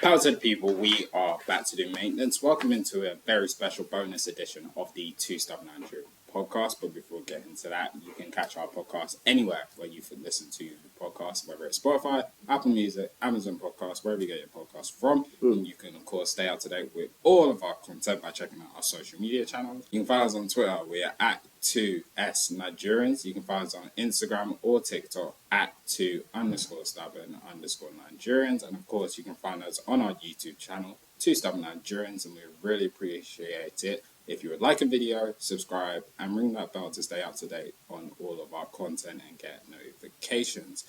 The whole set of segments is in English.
How's it, people? We are back to do maintenance. Welcome into a very special bonus edition of the Two Stubborn Nigerians podcast. But before we get into that, you can catch our podcast anywhere where you can listen to the podcast, whether it's Spotify, Apple Music, Amazon Podcasts, wherever you get your podcast from. And you can, of course, stay up to date with all of our content by checking out our social media channels. You can find us on Twitter. We are at 2S Nigerians. You can find us on Instagram or TikTok at 2_stubborn_Nigerians. And of course, you can find us on our YouTube channel, Two Stubborn Nigerians, and we really appreciate it if you would like a video, subscribe, and ring that bell to stay up to date on all of our content and get notifications.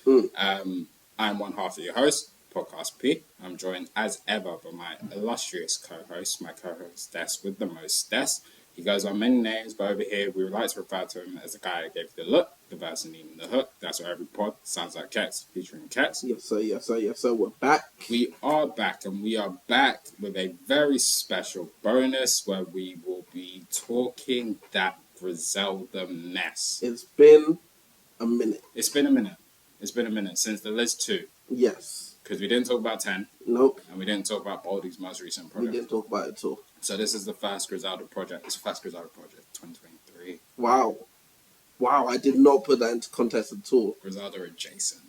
I'm one half of your host, Podcast P. I'm joined as ever by my illustrious co-host, my co-host Des with the most Des. He goes on many names, but over here we would like to refer to him as the guy that gave you the look, the verse, and even the hook. That's why every pod sounds like Cats, featuring Cats. Yes, sir, yes, sir, yes, sir. We're back. We are back, and we are back with a very special bonus where we will be talking that Griselda mess. It's been a minute. It's been a minute. It's been a minute since the list 2. Yes. Because we didn't talk about 10. Nope. And we didn't talk about Baldy's most recent project. We didn't talk about it at all. So this is the first Griselda project. It's the first Griselda project, 2023. Wow. Wow, I did not put that into context at all. Griselda adjacent.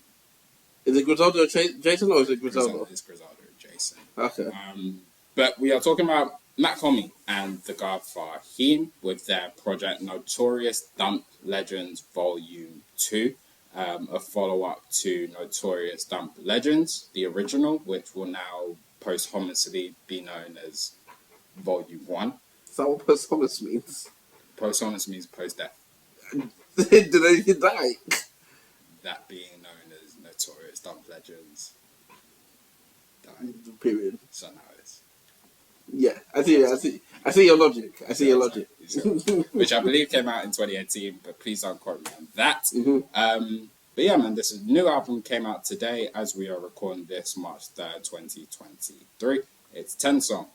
Is it Griselda Jason or is it Griselda? It's Griselda adjacent. Okay. But we are talking about Mach, Hommy and the guard Fahim with their project Notorious Dump Legends Vol.2. A follow-up to Notorious Dump Legends, the original, which will now posthumously be known as Vol.1. Is that what posthumous means? Posthumous means post-death. Did anything die? That being known as Notorious Dump Legends. Died. Period. So now it's... Yeah, I see your logic. I see your logic. Which I believe came out in 2018, but please don't quote me on that. Mm-hmm. But yeah, man, this new album came out today as we are recording this March 3rd, 2023. It's 10 songs,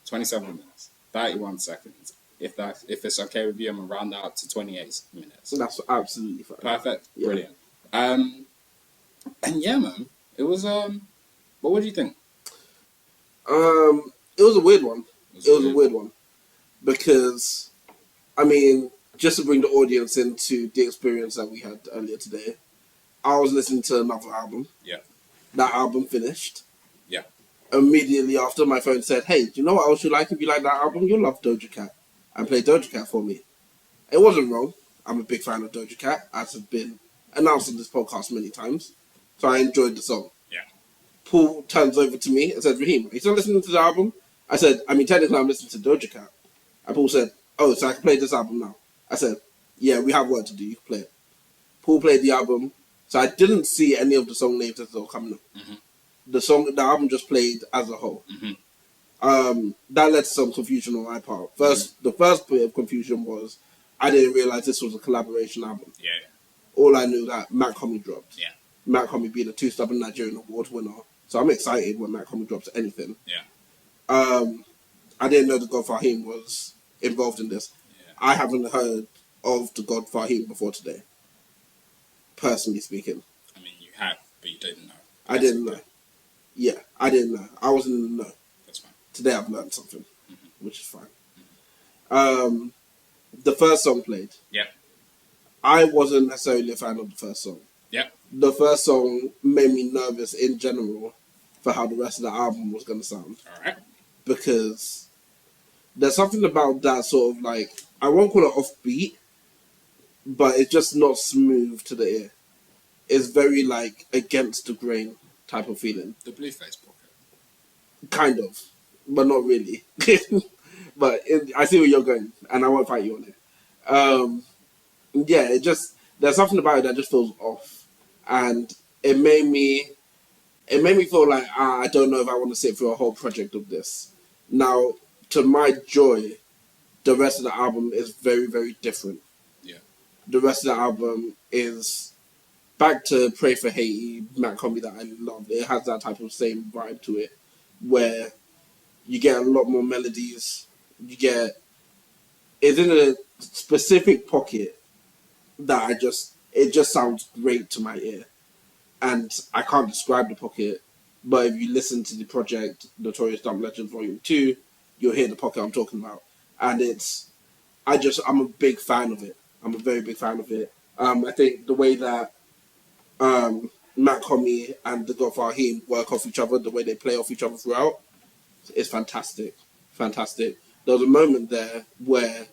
27 minutes, 31 seconds. If it's okay with you, I'm going to round that up to 28 minutes. That's absolutely fine. Perfect. Yeah. Brilliant. And yeah, man, it was, what do you think? It was a weird one. It was a weird one. Because, I mean, just to bring the audience into the experience that we had earlier today, I was listening to another album. Yeah. That album finished. Yeah. Immediately after, my phone said, hey, do you know what else you like? If you like that album, you'll love Doja Cat. And play Doja Cat for me. It wasn't wrong. I'm a big fan of Doja Cat, as has been announced in this podcast many times. So I enjoyed the song. Yeah. Paul turns over to me and says, Raheem, are you still listening to the album? I said, technically I'm listening to Doja Cat. And Paul said, oh, so I can play this album now? I said, yeah, we have work to do. You can play it. Paul played the album. So I didn't see any of the song names as they were coming up. Mm-hmm. The album just played as a whole. Mm-hmm. That led to some confusion on my part. The first bit of confusion was I didn't realize this was a collaboration album. Yeah. All I knew that Mach Hommy dropped. Yeah. Mach Hommy being a Two Stubborn Nigerian award winner. So I'm excited when Mach Hommy drops anything. Yeah. I didn't know the God Fahim was involved in this. Yeah. I haven't heard of the God Fahim before today. Personally speaking. I mean, you have, but you didn't know. I didn't know. Yeah, I didn't know. I wasn't in the know. That's fine. Today I've learned something, which is fine. The first song played. Yeah. I wasn't necessarily a fan of the first song. Yeah. The first song made me nervous in general for how the rest of the album was going to sound. All right. Because there's something about that sort of like, I won't call it offbeat, but it's just not smooth to the ear. It's very like against the grain type of feeling. The Blueface pocket. Kind of, but not really. But I see where you're going, and I won't fight you on it. Yeah, there's something about it that just feels off, and it made me feel like I don't know if I want to sit through a whole project of this. Now, to my joy, the rest of the album is very, very different. Yeah. The rest of the album is back to Pray for Haiti, Mach Hommy that I love. It has that type of same vibe to it, where you get a lot more melodies. It's in a specific pocket that it just sounds great to my ear. And I can't describe the pocket But if you listen to the project Notorious Dump Legends Vol.2, you'll hear the pocket I'm talking about. And I'm a big fan of it. I'm a very big fan of it. I think the way that Mach, Hommy and the god Fahim work off each other, the way they play off each other throughout, is fantastic. Fantastic. There was a moment there where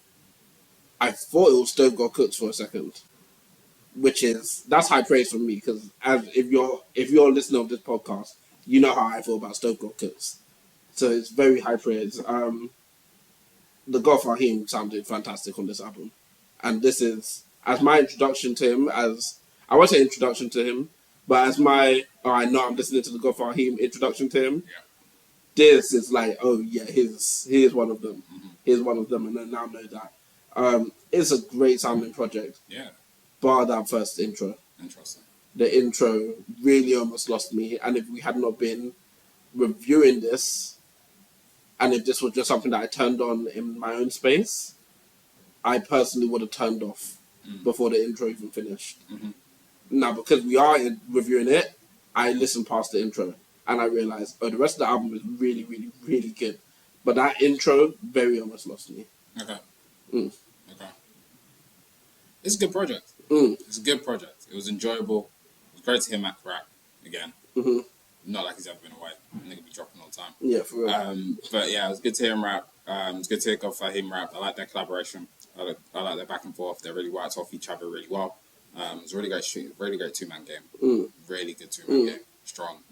I thought it was Stove God Cooks for a second, that's high praise from me because if you're a listener of this podcast, you know how I feel about Stove God Cooks. So it's very high praise. The God Fahim sounded fantastic on this album, and this is as my introduction to him. As I won't say introduction to him, but as my I know I'm listening to the God Fahim introduction to him. Yeah. This is like, oh yeah, here's one of them. Mm-hmm. Here's one of them, and then now know that. It's a great sounding project. Yeah. Bar that first intro. Interesting. The intro really almost lost me, and if we had not been reviewing this, and if this was just something that I turned on in my own space, I personally would have turned off before the intro even finished. Mm-hmm. Now, because we are reviewing it, I listened past the intro, and I realized, the rest of the album is really, really, really good. But that intro very almost lost me. Okay. Okay. It's a good project. It's a good project. It was enjoyable. It was great to hear Mach rap again. Mm-hmm. Not like he's ever been away. Nigga be dropping all the time. Yeah, for real. But yeah, it was good to hear him rap. It was good to hear Fahim rap. I like their collaboration. I like their back and forth. They really worked off each other really well. It was a really great two-man game. Really good two-man game. Strong.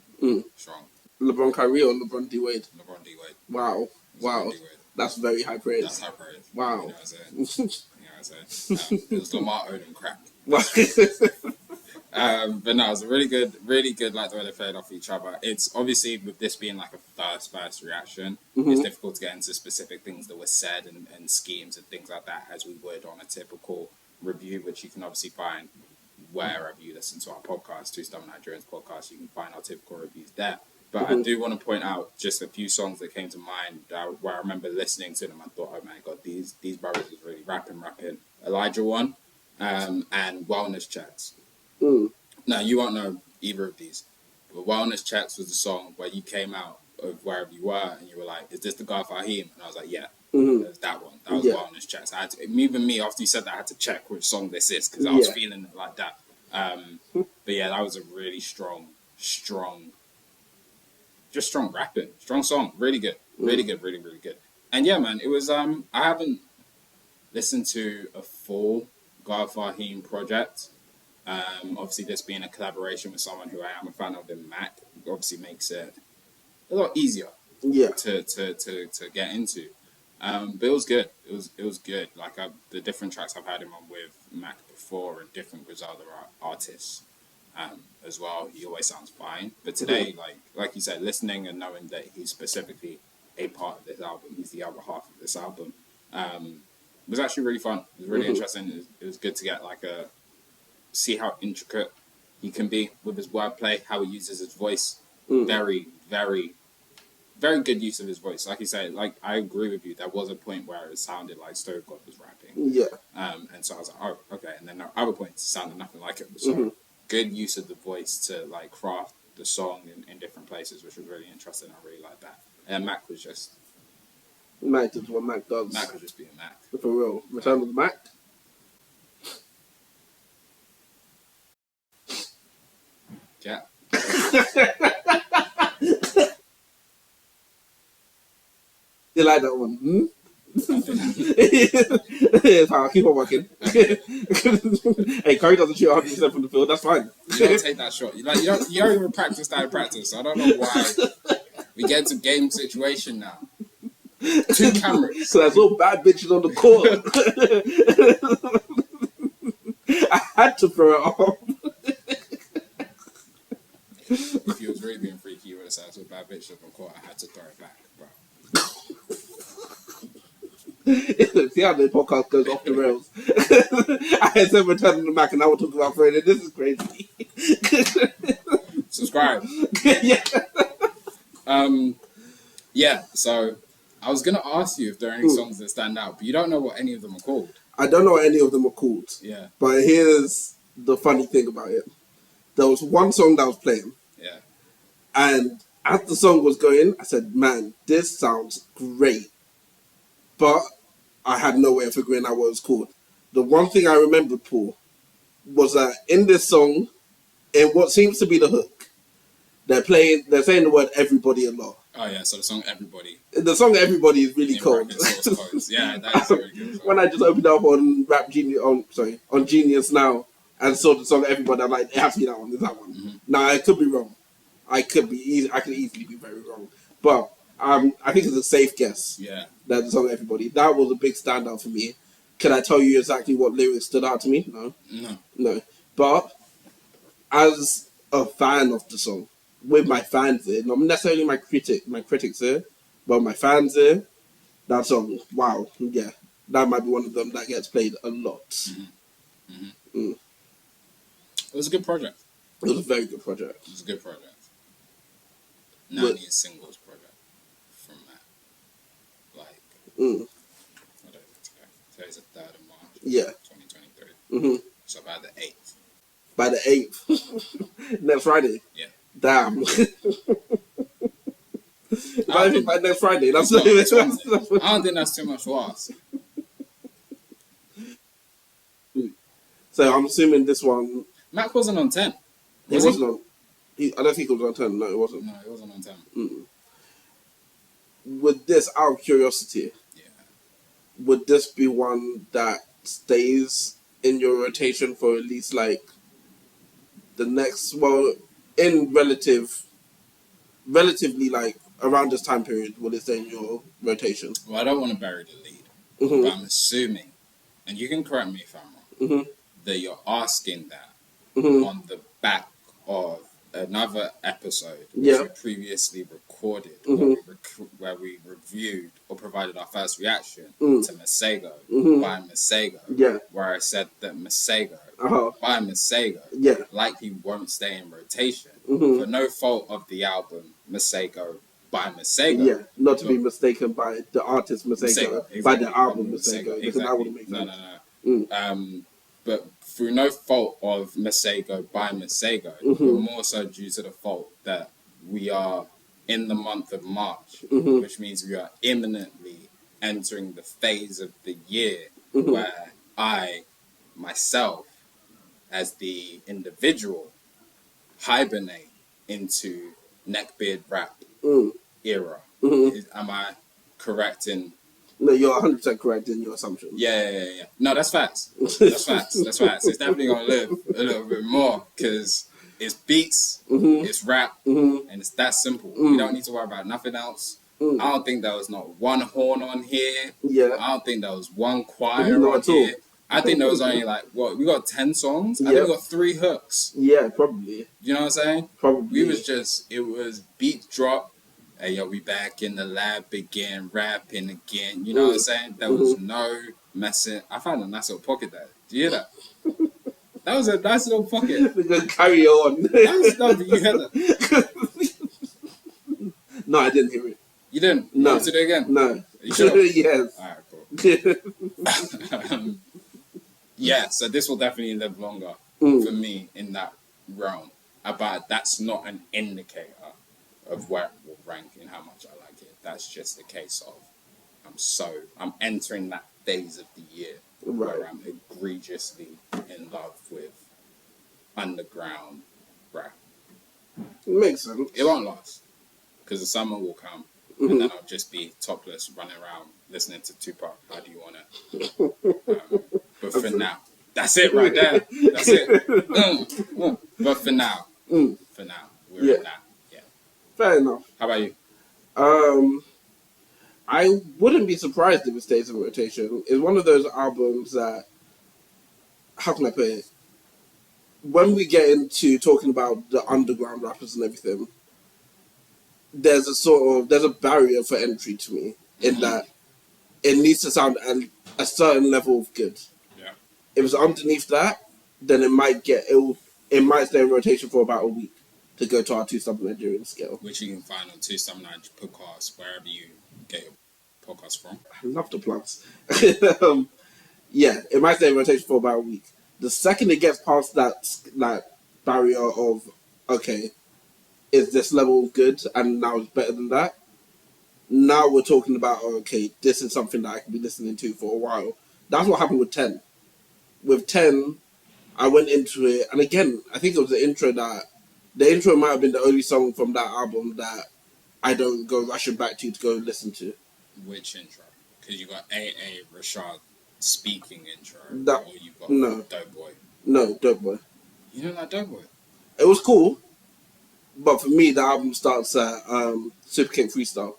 Strong. LeBron Kyrie or LeBron D Wade? LeBron D Wade. Wow. That's very high praise. That's high praise. Wow. You know what I'm saying? It was Lamar Odom crap. But no, it was a really good, like the way they played off each other. It's obviously, with this being like a first reaction, it's difficult to get into specific things that were said and schemes and things like that as we would on a typical review, which you can obviously find wherever you listen to our podcast, Two Stubborn Nigerians podcast. You can find our typical reviews there. But I do want to point out just a few songs that came to mind where I remember listening to them. I thought, oh my God, these brothers was really rapping. Elijah One and Wellness Checks. Now, you won't know either of these, but Wellness Checks was the song where you came out of wherever you were and you were like, is this the guy Fahim? And I was like, yeah, it was that one. That was Wellness Checks. Even me, after you said that, I had to check which song this is because I was feeling it like that. But yeah, that was a really strong rapping, strong song. Really good. Really good. And yeah, man, it was, I haven't listened to a full God Fahim project. Obviously, this being a collaboration with someone who I am a fan of, in Mach, obviously makes it a lot easier to get into. But it was good. It was good. Like the different tracks I've had him on with Mach before and different with other artists as well. He always sounds fine. But today, like you said, listening and knowing that he's specifically a part of this album, he's the other half of this album, was actually really fun. It was really interesting. It was good to get see how intricate he can be with his wordplay, how he uses his voice. Very, very, very good use of his voice. Like you said, I agree with you. There was a point where it sounded like Stove God was rapping. Yeah. And so I was like, oh, okay. And then at other points, it sounded nothing like it. So good use of the voice to craft the song in different places, which was really interesting. I really like that. And Mach was just... Mach is what Mach does. Mach was just being Mach. For real. Return of the Mach. Yeah. You like that one? I'll keep on working. Hey, Curry doesn't shoot 100% from the field. That's fine. You don't take that shot. You don't even practice that in practice. I don't know why we get into game situation now. 2 cameras. So there's all bad bitches on the court. I had to throw it off. If you was really being freaky, you would have said, "So bad bitch on the court, I had to throw it back, bro." See how the podcast goes off the rails. I said we're turning the Mach and now we're talking about Freddie. This is crazy. Subscribe. Yeah, so I was going to ask you if there are any songs that stand out, but you don't know what any of them are called. I don't know what any of them are called. Yeah. But here's the funny thing about it. There was one song that was playing. Yeah. And As the song was going, I said, man, this sounds great. But I had no way of figuring out what it was called. The one thing I remembered, Paul, was that in this song, in what seems to be the hook, they're saying the word everybody a lot. Oh yeah, so the song Everybody. The song Everybody is really cold. Yeah, that is a really good song. When I just opened up on on Genius now and saw the song Everybody, I'm like, it has to be that one. It's that one. Mm-hmm. Now I could be wrong. I could easily be very wrong. But I think it's a safe guess. Yeah. That the song Everybody. That was a big standout for me. Can I tell you exactly what lyrics stood out to me? No. But as a fan of the song, with my fans here, not necessarily my critics here, but my fans here, that song, wow, yeah, that might be one of them that gets played a lot. Mm-hmm. Mm-hmm. It was a good project. It was a very good project. It was a good project. Now I need a singles project from that. Like, what day is it today? Today's the 3rd of March. Yeah. 2023. Mm-hmm. So by the 8th. By the 8th. Next Friday? Yeah. Damn. I think by next Friday. I don't think that's too much to ask. So I'm assuming this one... Mach wasn't on 10. He wasn't on... I don't think it was on 10. No, it wasn't. No, it wasn't on 10. Would this, out of curiosity, yeah, would this be one that stays in your rotation for at least like the next, well, in relatively like around this time period, will it stay in your rotation? Well, I don't want to bury the lead, but I'm assuming, and you can correct me if I'm wrong, that you're asking that on the back of another episode which we previously recorded where we reviewed or provided our first reaction to Masego by Masego, where I said that Masego by Masego likely won't stay in rotation for no fault of the album Masego by Masego. Yeah, not to be mistaken by the artist Masego, exactly, by the album Masego, because that wouldn't make sense. No. But through no fault of Masego by Masego, but more so due to the fault that we are in the month of March, which means we are imminently entering the phase of the year where I, myself, as the individual, hibernate into neckbeard rap era. Am I correct in... No, you're 100% correct in your assumption. Yeah. No, that's facts. That's facts. It's definitely going to live a little bit more because it's beats, it's rap, and it's that simple. We don't need to worry about nothing else. I don't think there was not one horn on here. Yeah. I don't think there was one choir on here. I think there was only we got 10 songs. I think we got 3 hooks. Yeah, probably. You know what I'm saying? Probably. It was beat drop. Hey, yo, we back in the lab again, rapping again. You know what I'm saying? There was no messing. I found a nice little pocket there. Do you hear that? That was a nice little pocket. We're going to carry on. You heard that? No, I didn't hear it. You didn't? No. You want to do it again? No. You sure? Yes. Alright, cool. Yeah, so this will definitely live longer for me in that realm. But that's not an indicator of where it will rank and how much I like it. That's just a case of I'm entering that phase of the year where I'm egregiously in love with underground rap. Makes sense. It won't last because the summer will come and then I'll just be topless running around listening to Tupac. How do you want it? But for now, that's it right there. That's it. But for now, we're in that. Fair enough. How about you? I wouldn't be surprised if it stays in rotation. It's one of those albums that, how can I put it? When we get into talking about the underground rappers and everything, there's a barrier for entry to me in that it needs to sound at a certain level of good. Yeah. If it's underneath that, then it might stay in rotation for about a week to go to our Two Stubborn Nigerians scale. Which you can find on Two Stubborn Nigerians podcasts, wherever you get your podcast from. I love the plugs. Yeah, it might stay in rotation for about a week. The second it gets past that barrier of, okay, is this level of good and now it's better than that. Now we're talking about, okay, this is something that I can be listening to for a while. That's what happened with 10. With 10, I went into it, and again, I think it was the intro might have been the only song from that album that I don't go rushing back to go listen to. Which intro? Because you got A.A. Rashad speaking intro, That or you got no, Dope Boy. no, Dope Boy. You don't like Dope Boy? It was cool, but for me, the album starts at Super Kick Freestyle,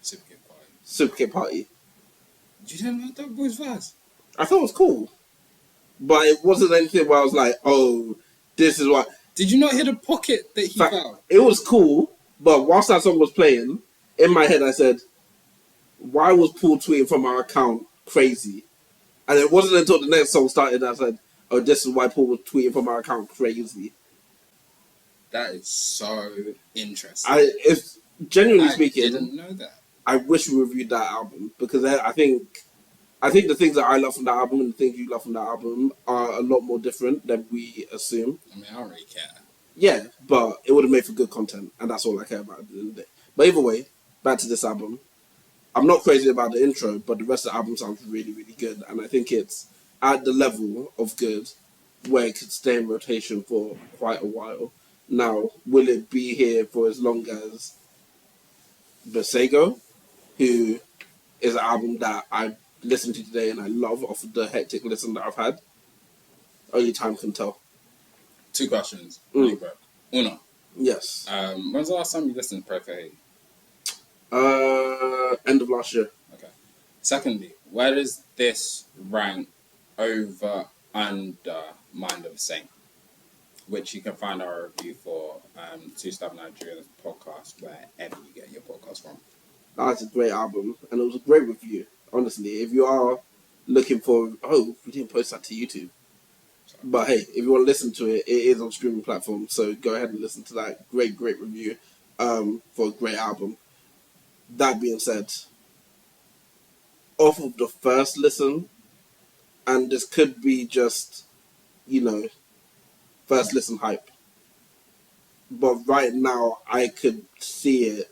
Super Kid Party. Super Kick Party. You didn't like Dope Boy's verse? I thought it was cool, but it wasn't anything where I was like, oh, this is what. Did you not hear the pocket that he found? It was cool, but whilst that song was playing, in my head I said, why was Paul tweeting from our account crazy? And it wasn't until the next song started that I said, oh, this is why Paul was tweeting from our account crazy. That is so interesting. If genuinely speaking, I didn't know that. I wish we reviewed that album because I think the things that I love from that album and the things you love from that album are a lot more different than we assume. I mean, I don't really care. Yeah, but it would have made for good content, and that's all I care about at the end of the day. But either way, back to this album. I'm not crazy about the intro, but the rest of the album sounds really, really good, and I think it's at the level of good where it could stay in rotation for quite a while. Now, will it be here for as long as Besego, who is an album that I listened to today and I love off of the hectic listen that I've had? Only time can tell. 2 questions. Really quick. Uno. Yes. When's the last time you listened to Pray for Haiti? End of last year. Okay. Secondly, where does this rank over, under Mind of a Saint? Which you can find our review for Two Stubborn Nigerians podcast wherever you get your podcast from. That's a great album, and it was a great review. Honestly, if you are looking for, we didn't post that to YouTube. Sorry. But hey, if you want to listen to it, it is on streaming platforms, so go ahead and listen to that great review for a great album. That being said, off of the first listen, and this could be just, first listen hype, but right now I could see it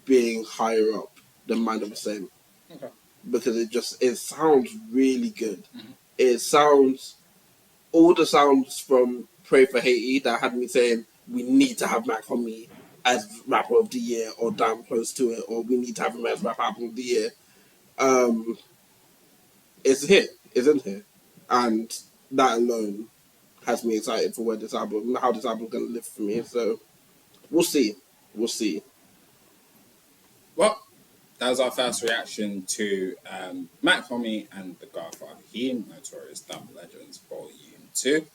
being higher up than Mind of a Saint. Okay. Because it sounds really good. Mm-hmm. It sounds, all the sounds from Pray for Haiti that had me saying we need to have Mach Hommy as rapper of the year or damn close to it, or we need to have him as rap album of the year. It's here, isn't here, and that alone has me excited for how this album's gonna live for me. So we'll see. Well, that was our first reaction to Mach Hommy and the Godfather Fahim, Notorious Dump Legends Vol.2.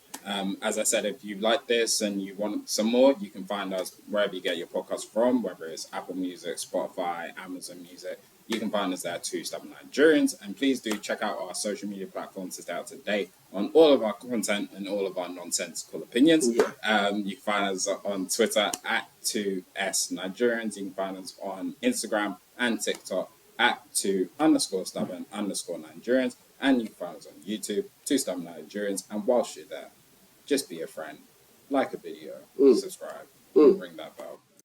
As I said, if you like this and you want some more, you can find us wherever you get your podcast from, whether it's Apple Music, Spotify, Amazon Music. You can find us there at Two Stubborn Nigerians. And please do check out our social media platforms to stay up to date on all of our content and all of our nonsensical opinions. Yeah. You can find us on Twitter at 2S Nigerians. You can find us on Instagram and TikTok at 2_stubborn_Nigerians. And you can find us on YouTube, Two Stubborn Nigerians. And whilst you're there, just be a friend, like a video, subscribe, and ring that bell.